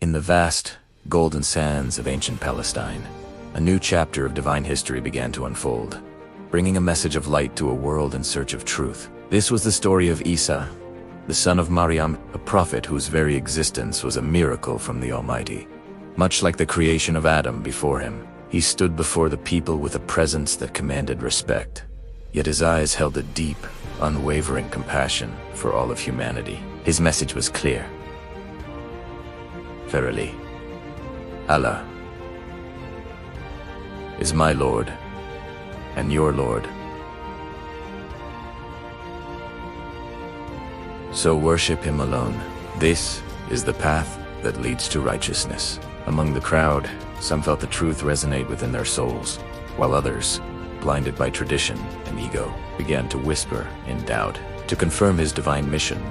In the vast, golden sands of ancient Palestine, a new chapter of divine history began to unfold, bringing a message of light to a world in search of truth. This was the story of Issa, the son of Maryam, a prophet whose very existence was a miracle from the Almighty. Much like the creation of Adam before him, he stood before the people with a presence that commanded respect. Yet his eyes held a deep, unwavering compassion for all of humanity. His message was clear. Verily, Allah is my Lord and your Lord. So worship him alone. This is the path that leads to righteousness. Among the crowd, some felt the truth resonate within their souls, while others, blinded by tradition and ego, began to whisper in doubt. To confirm his divine mission,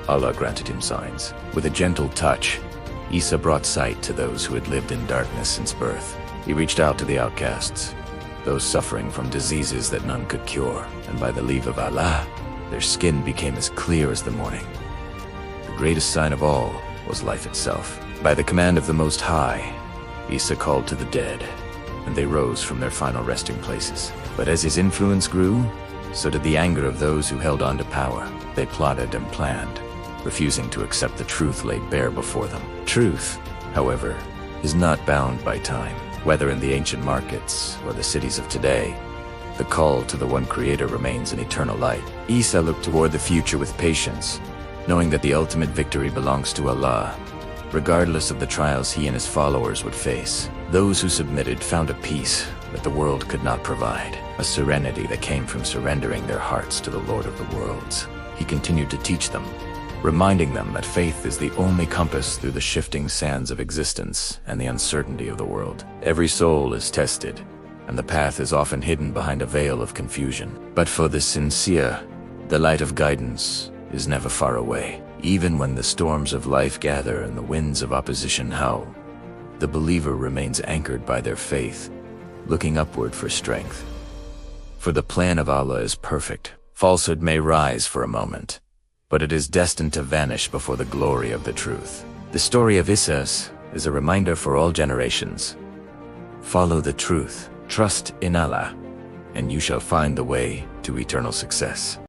Allah granted him signs. With a gentle touch, Issa brought sight to those who had lived in darkness since birth. He reached out to the outcasts, those suffering from diseases that none could cure, and by the leave of Allah, their skin became as clear as the morning. The greatest sign of all was life itself. By the command of the Most High, Issa called to the dead, and they rose from their final resting places. But as his influence grew, so did the anger of those who held on to power. They plotted and planned, refusing to accept the truth laid bare before them. Truth, however, is not bound by time. Whether in the ancient markets or the cities of today, the call to the one Creator remains an eternal light. Issa looked toward the future with patience, knowing that the ultimate victory belongs to Allah, regardless of the trials he and his followers would face. Those who submitted found a peace that the world could not provide, a serenity that came from surrendering their hearts to the Lord of the worlds. He continued to teach them, reminding them that faith is the only compass through the shifting sands of existence and the uncertainty of the world. Every soul is tested, and the path is often hidden behind a veil of confusion. But for the sincere, the light of guidance is never far away. Even when the storms of life gather and the winds of opposition howl, the believer remains anchored by their faith, looking upward for strength. For the plan of Allah is perfect. Falsehood may rise for a moment, but it is destined to vanish before the glory of the truth. The story of Issa is a reminder for all generations. Follow the truth, trust in Allah, and you shall find the way to eternal success.